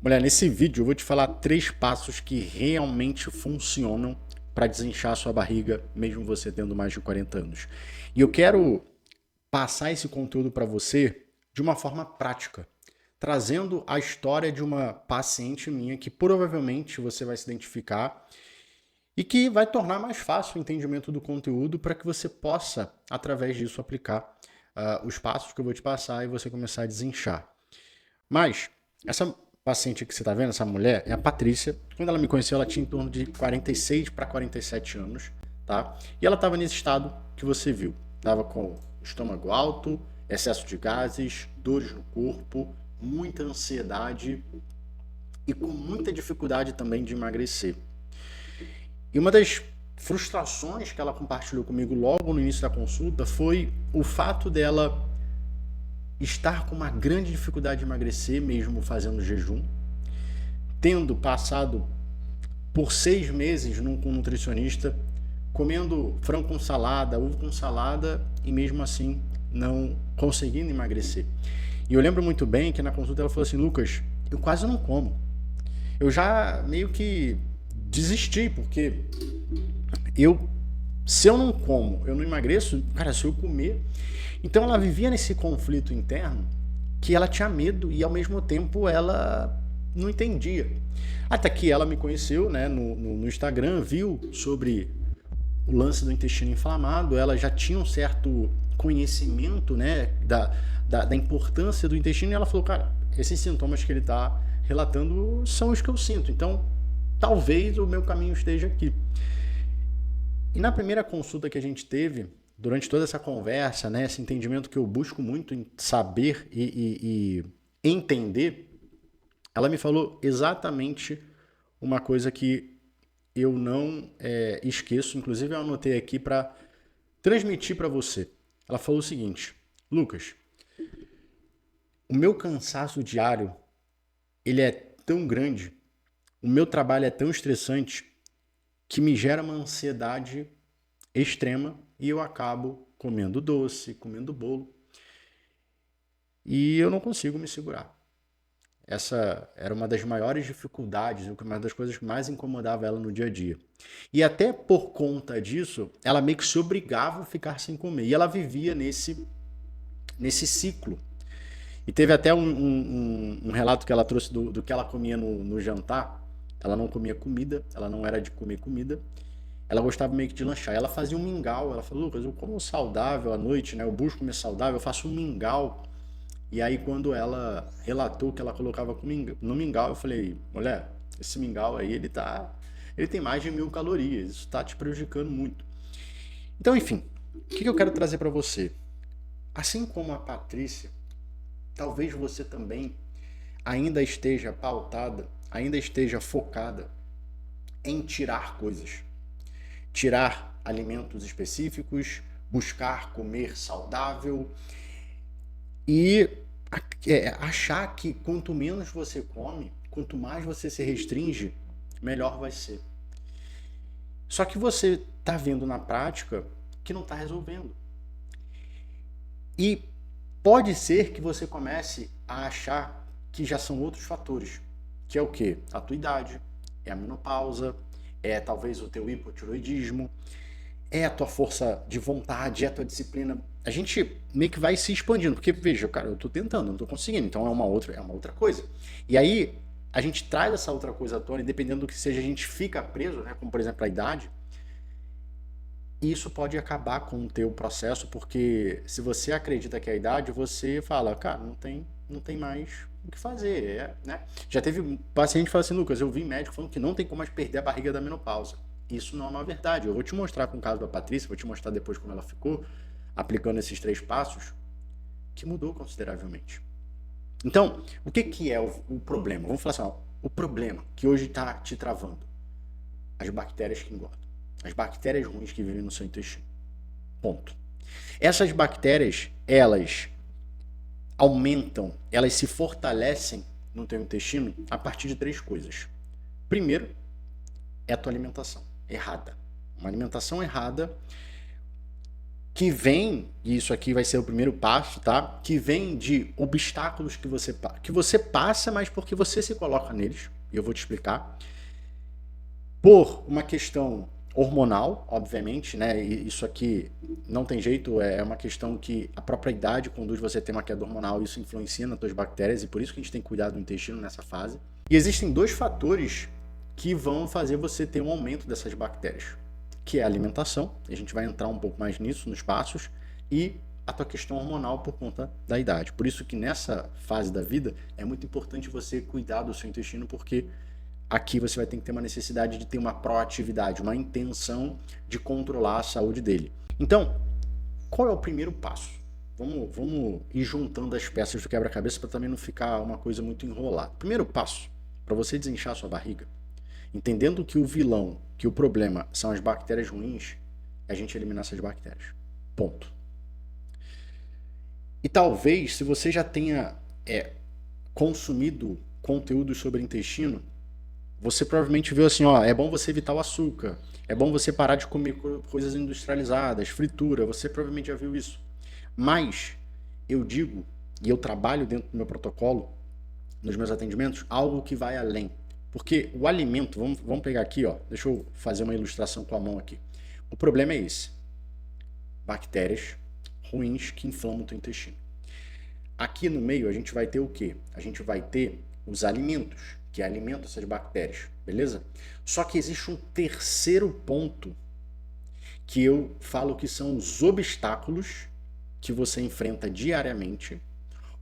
Mulher, nesse vídeo eu vou te falar 3 passos que realmente funcionam para desinchar a sua barriga, mesmo você tendo mais de 40 anos. E eu quero passar esse conteúdo para você de uma forma prática, trazendo a história de uma paciente minha que provavelmente você vai se identificar e que vai tornar mais fácil o entendimento do conteúdo para que você possa, através disso, aplicar os passos que eu vou te passar e você começar a desinchar. Mas essa paciente que você está vendo, essa mulher, é a Patrícia. Quando ela me conheceu, ela tinha em torno de 46 para 47 anos, tá? E ela estava nesse estado que você viu. Estava com estômago alto, excesso de gases, dores no corpo, muita ansiedade e com muita dificuldade também de emagrecer. E uma das frustrações que ela compartilhou comigo logo no início da consulta foi o fato dela estar com uma grande dificuldade de emagrecer, mesmo fazendo jejum, tendo passado por 6 meses com um nutricionista, comendo frango com salada, ovo com salada e mesmo assim não conseguindo emagrecer. E eu lembro muito bem que na consulta ela falou assim: Lucas, eu quase não como. Eu já meio que desisti, porque se eu não como, eu não emagreço, cara, se eu comer. Então ela vivia nesse conflito interno que ela tinha medo e ao mesmo tempo ela não entendia. Até que ela me conheceu, né, no Instagram, viu sobre o lance do intestino inflamado, ela já tinha um certo conhecimento, né, da importância do intestino, e ela falou: cara, esses sintomas que ele está relatando são os que eu sinto, então talvez o meu caminho esteja aqui. E na primeira consulta que a gente teve, durante toda essa conversa, né, esse entendimento que eu busco muito em saber e entender, ela me falou exatamente uma coisa que eu não esqueço, inclusive eu anotei aqui para transmitir para você. Ela falou o seguinte: Lucas, o meu cansaço diário ele é tão grande, o meu trabalho é tão estressante que me gera uma ansiedade extrema e eu acabo comendo doce, comendo bolo e eu não consigo me segurar. Essa era uma das maiores dificuldades, uma das coisas que mais incomodava ela no dia a dia. E até por conta disso, ela meio que se obrigava a ficar sem comer. E ela vivia nesse ciclo. E teve até um relato que ela trouxe do que ela comia no jantar. Ela não comia comida, ela não era de comer comida. Ela gostava meio que de lanchar. Ela fazia um mingau. Ela falou: Lucas, eu como saudável à noite, né? Eu busco comer saudável, eu faço um mingau. E aí quando ela relatou que ela colocava no mingau, eu falei: mulher, esse mingau aí, ele tem mais de 1.000 calorias, isso tá te prejudicando muito. Então, enfim, o que eu quero trazer para você? Assim como a Patrícia, talvez você também ainda esteja pautada, ainda esteja focada em tirar coisas. Tirar alimentos específicos, buscar comer saudável e achar que quanto menos você come, quanto mais você se restringe, melhor vai ser. Só que você está vendo na prática que não está resolvendo. E pode ser que você comece a achar que já são outros fatores, que é o quê? A tua idade, é a menopausa, é talvez o teu hipotiroidismo, é a tua força de vontade, é a tua disciplina. A gente meio que vai se expandindo, porque veja, cara, eu tô tentando, não tô conseguindo, então é uma outra coisa. E aí a gente traz essa outra coisa à tona, e dependendo do que seja, a gente fica preso, né, como por exemplo a idade, e isso pode acabar com o teu processo, porque se você acredita que é a idade, você fala: cara, não tem mais o que fazer, né? Já teve um paciente que fala assim: Lucas, eu vi médico falando que não tem como mais perder a barriga da menopausa. Isso não é uma verdade. Eu vou te mostrar com o caso da Patrícia, vou te mostrar depois como ela ficou, aplicando esses 3 passos, que mudou consideravelmente. Então, o que é o problema? Vamos falar assim: ó, o problema que hoje está te travando: as bactérias que engordam. As bactérias ruins que vivem no seu intestino. Ponto. Essas bactérias, elas aumentam, elas se fortalecem no teu intestino a partir de 3 coisas. Primeiro, é a tua alimentação errada. Uma alimentação errada que vem, e isso aqui vai ser o primeiro passo, tá? Que vem de obstáculos que você passa, mas porque você se coloca neles, e eu vou te explicar. Por uma questão hormonal, obviamente, né? E isso aqui não tem jeito, é uma questão que a própria idade conduz você a ter uma queda hormonal, isso influencia nas suas bactérias, e por isso que a gente tem que cuidar do intestino nessa fase. E existem dois fatores que vão fazer você ter um aumento dessas bactérias, que é a alimentação, e a gente vai entrar um pouco mais nisso nos passos, e a tua questão hormonal por conta da idade. Por isso que nessa fase da vida é muito importante você cuidar do seu intestino, porque aqui você vai ter que ter uma necessidade de ter uma proatividade, uma intenção de controlar a saúde dele. Então, qual é o primeiro passo? Vamos ir juntando as peças do quebra-cabeça para também não ficar uma coisa muito enrolada. Primeiro passo, para você desinchar a sua barriga, entendendo que o vilão, que o problema são as bactérias ruins, é a gente eliminar essas bactérias. Ponto. E talvez, se você já tenha consumido conteúdo sobre intestino, você provavelmente viu assim, ó, é bom você evitar o açúcar, é bom você parar de comer coisas industrializadas, fritura, você provavelmente já viu isso. Mas eu digo, e eu trabalho dentro do meu protocolo, nos meus atendimentos, algo que vai além. Porque o alimento, vamos pegar aqui, ó, deixa eu fazer uma ilustração com a mão aqui. O problema é esse. Bactérias ruins que inflamam o teu intestino. Aqui no meio a gente vai ter o quê? A gente vai ter os alimentos, que alimentam essas bactérias, beleza? Só que existe um terceiro ponto que eu falo que são os obstáculos que você enfrenta diariamente,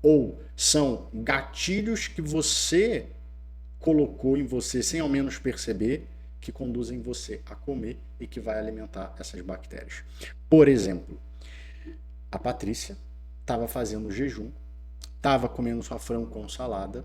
ou são gatilhos que você colocou em você sem ao menos perceber, que conduzem você a comer e que vai alimentar essas bactérias. Por exemplo, a Patrícia estava fazendo jejum, estava comendo sua frango com salada,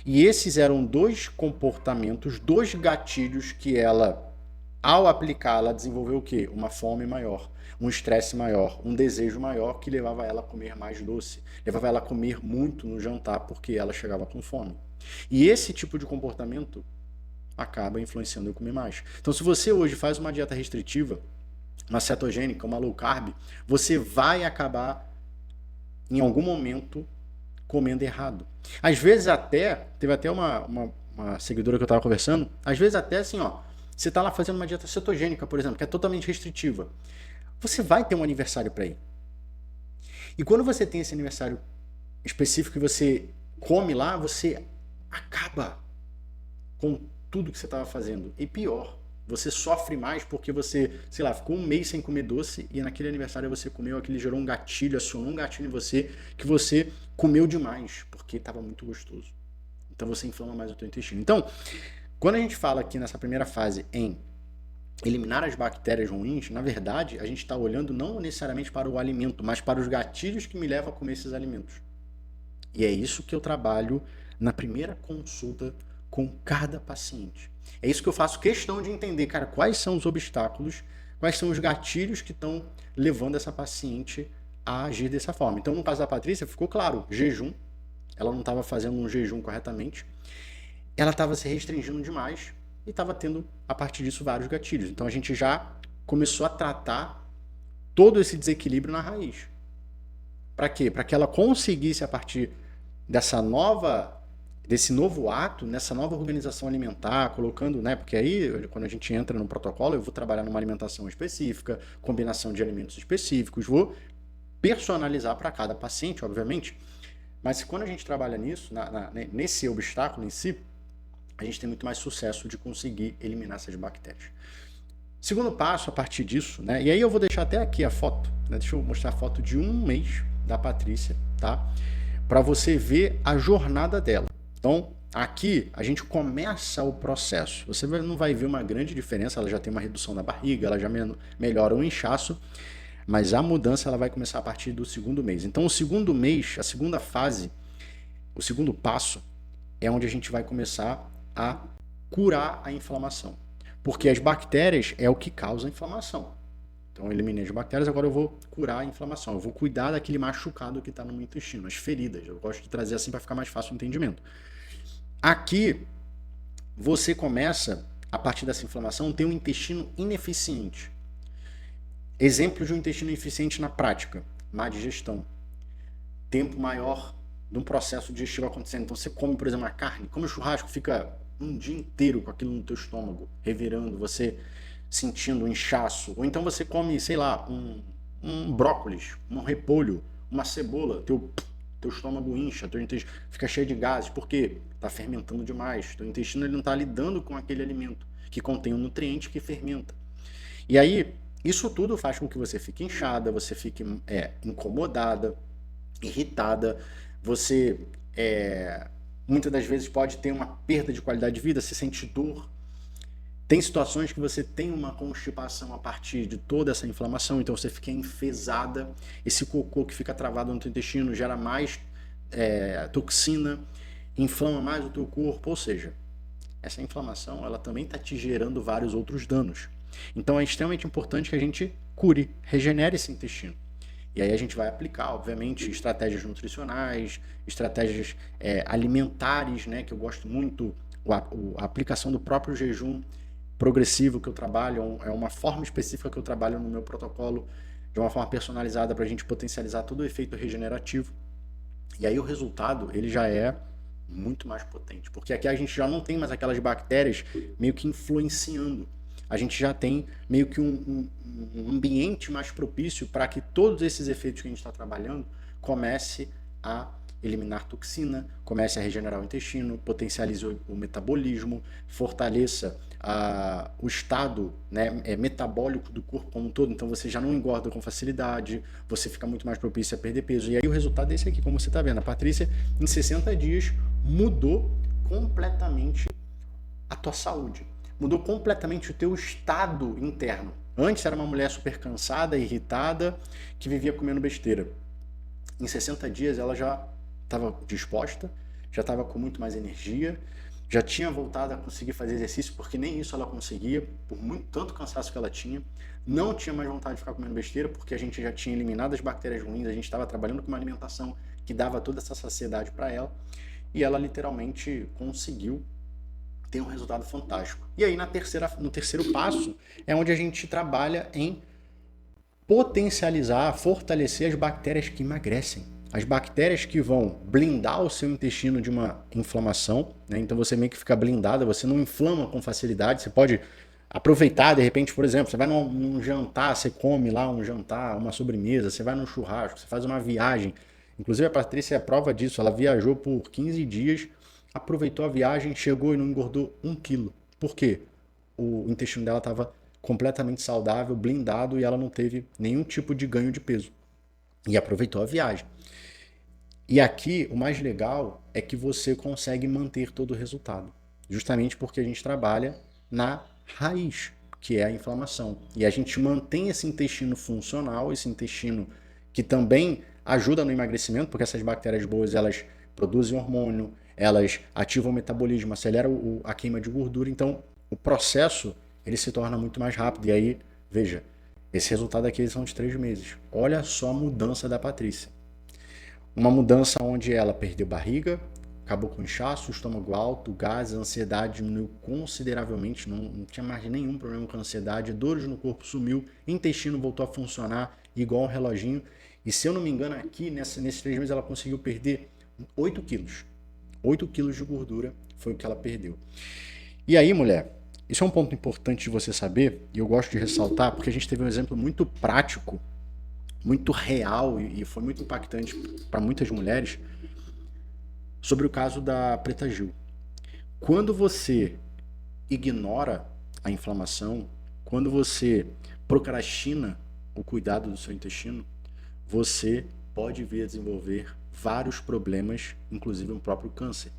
e esses eram dois comportamentos, dois gatilhos que ela, ao aplicar, ela desenvolveu o quê? Uma fome maior, um estresse maior, um desejo maior que levava ela a comer mais doce, levava ela a comer muito no jantar porque ela chegava com fome. E esse tipo de comportamento acaba influenciando eu comer mais. Então, se você hoje faz uma dieta restritiva, uma cetogênica, uma low carb, você vai acabar em algum momento comendo errado. Às vezes até, teve até uma seguidora que eu estava conversando, às vezes até assim, ó, você está lá fazendo uma dieta cetogênica, por exemplo, que é totalmente restritiva. Você vai ter um aniversário para ir. E quando você tem esse aniversário específico e você come lá, você acaba com tudo que você estava fazendo. E pior, você sofre mais porque você, sei lá, ficou um mês sem comer doce e naquele aniversário você comeu, aquilo gerou um gatilho, acionou um gatilho em você, que você comeu demais, porque estava muito gostoso. Então você inflama mais o teu intestino. Então, quando a gente fala aqui nessa primeira fase em eliminar as bactérias ruins, na verdade, a gente está olhando não necessariamente para o alimento, mas para os gatilhos que me levam a comer esses alimentos. E é isso que eu trabalho na primeira consulta com cada paciente. É isso que eu faço questão de entender, cara, quais são os obstáculos, quais são os gatilhos que estão levando essa paciente a agir dessa forma. Então, no caso da Patrícia, ficou claro, jejum, ela não estava fazendo um jejum corretamente, ela estava se restringindo demais e estava tendo, a partir disso, vários gatilhos. Então, a gente já começou a tratar todo esse desequilíbrio na raiz. Para quê? Para que ela conseguisse, a partir desse novo ato, nessa nova organização alimentar, colocando, né? Porque aí, quando a gente entra no protocolo, eu vou trabalhar numa alimentação específica, combinação de alimentos específicos, vou personalizar para cada paciente, obviamente. Mas quando a gente trabalha nisso, nesse obstáculo em si, a gente tem muito mais sucesso de conseguir eliminar essas bactérias. Segundo passo, a partir disso, né? E aí eu vou deixar até aqui a foto, né? Deixa eu mostrar a foto de um mês da Patrícia, tá? Para você ver a jornada dela. Então, aqui a gente começa o processo. Você não vai ver uma grande diferença, ela já tem uma redução da barriga, ela já melhora o inchaço, mas a mudança ela vai começar a partir do segundo mês. Então, o segundo mês, a segunda fase, o segundo passo, é onde a gente vai começar a curar a inflamação. Porque as bactérias é o que causa a inflamação. Então, eu eliminei as bactérias, agora eu vou curar a inflamação. Eu vou cuidar daquele machucado que está no meu intestino, as feridas. Eu gosto de trazer assim para ficar mais fácil o entendimento. Aqui, você começa, a partir dessa inflamação, ter um intestino ineficiente. Exemplo de um intestino eficiente na prática: má digestão, tempo maior de um processo digestivo acontecendo. Então você come, por exemplo, uma carne, come um churrasco, fica um dia inteiro com aquilo no teu estômago, revirando, você sentindo um inchaço. Ou então você come, sei lá, um brócolis, um repolho, uma cebola, teu estômago incha, teu intestino fica cheio de gases, porque está fermentando demais. Teu intestino ele não está lidando com aquele alimento que contém um nutriente que fermenta. E aí, isso tudo faz com que você fique inchada, você fique incomodada, irritada, você muitas das vezes pode ter uma perda de qualidade de vida, você sente dor. Tem situações que você tem uma constipação a partir de toda essa inflamação, então você fica enfesada, esse cocô que fica travado no teu intestino gera mais toxina, inflama mais o teu corpo, ou seja, essa inflamação ela também está te gerando vários outros danos. Então é extremamente importante que a gente cure, regenere esse intestino. E aí a gente vai aplicar, obviamente, estratégias nutricionais, estratégias alimentares, né, que eu gosto muito, a aplicação do próprio jejum progressivo que eu trabalho, é uma forma específica que eu trabalho no meu protocolo, de uma forma personalizada para a gente potencializar todo o efeito regenerativo. E aí o resultado ele já é muito mais potente, porque aqui a gente já não tem mais aquelas bactérias meio que influenciando. A gente já tem meio que um ambiente mais propício para que todos esses efeitos que a gente está trabalhando comece a eliminar toxina, comece a regenerar o intestino, potencialize o metabolismo, fortaleça o estado, né, metabólico do corpo como um todo. Então você já não engorda com facilidade, você fica muito mais propício a perder peso. E aí o resultado é esse aqui, como você está vendo. A Patrícia, em 60 dias, mudou completamente a tua saúde. Mudou completamente o teu estado interno. Antes era uma mulher super cansada, irritada, que vivia comendo besteira. Em 60 dias ela já estava disposta, já estava com muito mais energia, já tinha voltado a conseguir fazer exercício, porque nem isso ela conseguia, por tanto cansaço que ela tinha. Não tinha mais vontade de ficar comendo besteira, porque a gente já tinha eliminado as bactérias ruins, a gente estava trabalhando com uma alimentação que dava toda essa saciedade para ela, e ela literalmente conseguiu ter um resultado fantástico. E aí no terceiro passo é onde a gente trabalha em potencializar, fortalecer as bactérias que emagrecem. As bactérias que vão blindar o seu intestino de uma inflamação, né? Então você meio que fica blindada, você não inflama com facilidade, você pode aproveitar, de repente, por exemplo, você vai num jantar, você come lá um jantar, uma sobremesa, você vai num churrasco, você faz uma viagem. Inclusive a Patrícia é prova disso, ela viajou por 15 dias, aproveitou a viagem, chegou e não engordou 1 quilo. Por quê? O intestino dela estava completamente saudável, blindado, e ela não teve nenhum tipo de ganho de peso. E aproveitou a viagem. E aqui o mais legal é que você consegue manter todo o resultado. Justamente porque a gente trabalha na raiz, que é a inflamação. E a gente mantém esse intestino funcional, esse intestino que também ajuda no emagrecimento, porque essas bactérias boas, elas produzem hormônio, elas ativam o metabolismo, aceleram a queima de gordura. Então, o processo ele se torna muito mais rápido. E aí, veja, esse resultado aqui são de 3 meses. Olha só a mudança da Patrícia. Uma mudança onde ela perdeu barriga, acabou com inchaço, estômago alto, gases, ansiedade diminuiu consideravelmente, não tinha mais nenhum problema com a ansiedade, dores no corpo sumiu, intestino voltou a funcionar igual um reloginho. E se eu não me engano, aqui nesses 3 meses ela conseguiu perder 8 quilos. 8 quilos de gordura foi o que ela perdeu. E aí, mulher, isso é um ponto importante de você saber, e eu gosto de ressaltar, porque a gente teve um exemplo muito prático, muito real, e foi muito impactante para muitas mulheres, sobre o caso da Preta Gil. Quando você ignora a inflamação, quando você procrastina o cuidado do seu intestino, você pode vir a desenvolver vários problemas, inclusive um próprio câncer.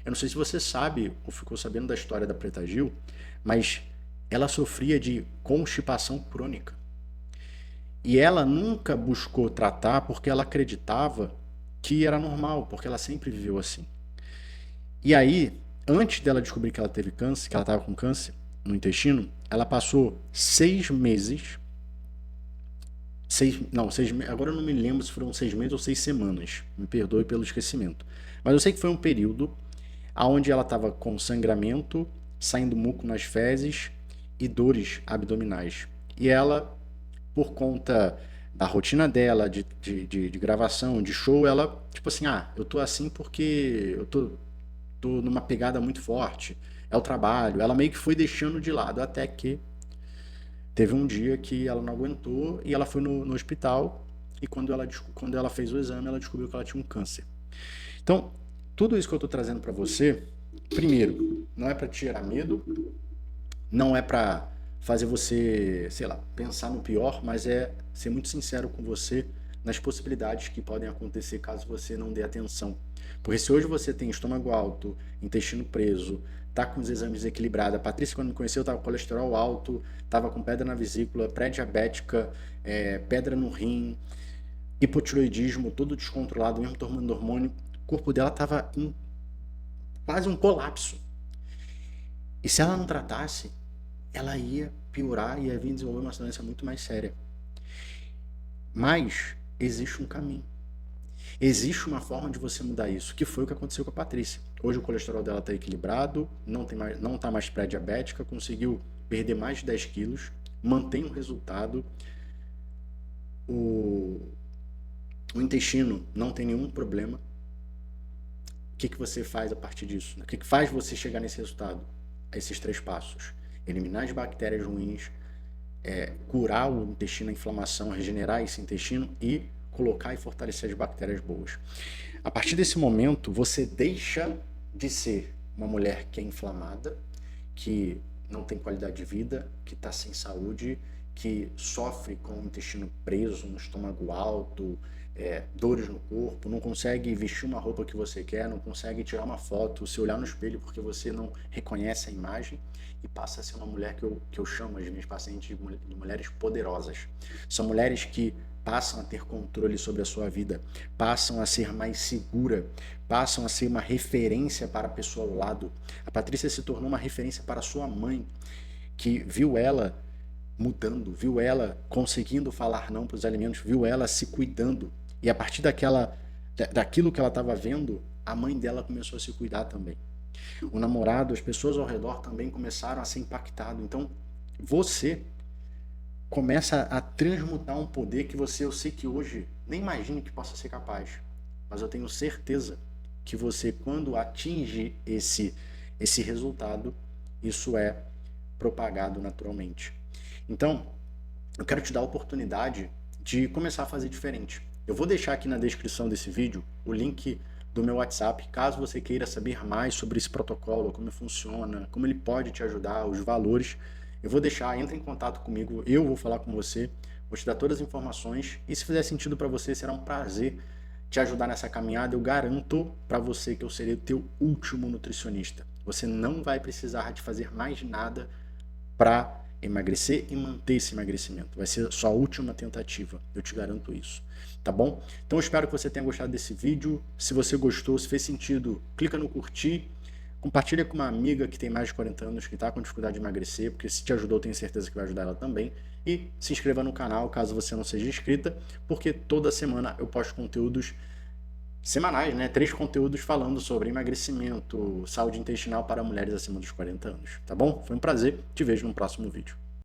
Eu não sei se você sabe ou ficou sabendo da história da Preta Gil, mas ela sofria de constipação crônica. E ela nunca buscou tratar porque ela acreditava que era normal, porque ela sempre viveu assim. E aí, antes dela descobrir que ela teve câncer, que ela estava com câncer no intestino, ela passou 6 meses. Agora eu não me lembro se foram 6 meses ou 6 semanas. Me perdoe pelo esquecimento. Mas eu sei que foi um período onde ela estava com sangramento, saindo muco nas fezes e dores abdominais. E ela por conta da rotina dela, de gravação, de show, ela, tipo assim, eu tô assim porque eu tô numa pegada muito forte, é o trabalho. Ela meio que foi deixando de lado, até que teve um dia que ela não aguentou e ela foi no hospital, e quando ela fez o exame, ela descobriu que ela tinha um câncer. Então, tudo isso que eu tô trazendo para você, primeiro, não é para te gerar medo, não é para fazer você, sei lá, pensar no pior, mas é ser muito sincero com você nas possibilidades que podem acontecer caso você não dê atenção. Porque se hoje você tem estômago alto, intestino preso, tá com os exames desequilibrados, a Patrícia quando me conheceu tava com colesterol alto, tava com pedra na vesícula, pré-diabética, pedra no rim, hipotiroidismo, todo descontrolado, mesmo tomando hormônio, o corpo dela tava em quase um colapso. E se ela não tratasse, ela ia piorar e ia vir desenvolver uma doença muito mais séria. Mas existe um caminho. Existe uma forma de você mudar isso, que foi o que aconteceu com a Patrícia. Hoje o colesterol dela está equilibrado, não está mais pré-diabética, conseguiu perder mais de 10 quilos, mantém um resultado, o intestino não tem nenhum problema. O que você faz a partir disso? O que faz você chegar nesse resultado? Esses 3 passos. Eliminar as bactérias ruins, curar o intestino, a inflamação, regenerar esse intestino e colocar e fortalecer as bactérias boas. A partir desse momento, você deixa de ser uma mulher que é inflamada, que não tem qualidade de vida, que está sem saúde, que sofre com o intestino preso, um estômago alto, dores no corpo, não consegue vestir uma roupa que você quer, não consegue tirar uma foto, se olhar no espelho porque você não reconhece a imagem, e passa a ser uma mulher que eu chamo as minhas pacientes de mulheres poderosas. São mulheres que passam a ter controle sobre a sua vida, passam a ser mais segura, passam a ser uma referência para a pessoa ao lado. A Patrícia se tornou uma referência para a sua mãe, que viu ela mudando, viu ela conseguindo falar não para os alimentos, viu ela se cuidando. E a partir daquilo que ela estava vendo, a mãe dela começou a se cuidar também. O namorado, as pessoas ao redor também começaram a ser impactados. Então, você começa a transmutar um poder que eu sei que hoje nem imagino que possa ser capaz. Mas eu tenho certeza que você, quando atinge esse resultado, isso é propagado naturalmente. Então, eu quero te dar a oportunidade de começar a fazer diferente. Eu vou deixar aqui na descrição desse vídeo o link do meu WhatsApp, caso você queira saber mais sobre esse protocolo, como funciona, como ele pode te ajudar, os valores. Eu vou deixar, entra em contato comigo, eu vou falar com você, vou te dar todas as informações e se fizer sentido para você, será um prazer te ajudar nessa caminhada. Eu garanto para você que eu serei o teu último nutricionista. Você não vai precisar de fazer mais nada para emagrecer e manter esse emagrecimento. Vai ser a sua última tentativa, eu te garanto isso, tá bom? Então eu espero que você tenha gostado desse vídeo. Se você gostou, se fez sentido, clica no curtir, compartilha com uma amiga que tem mais de 40 anos, que está com dificuldade de emagrecer, porque se te ajudou, eu tenho certeza que vai ajudar ela também. E se inscreva no canal, caso você não seja inscrita, porque toda semana eu posto conteúdos semanais, né? 3 conteúdos falando sobre emagrecimento, saúde intestinal para mulheres acima dos 40 anos, tá bom? Foi um prazer, te vejo no próximo vídeo.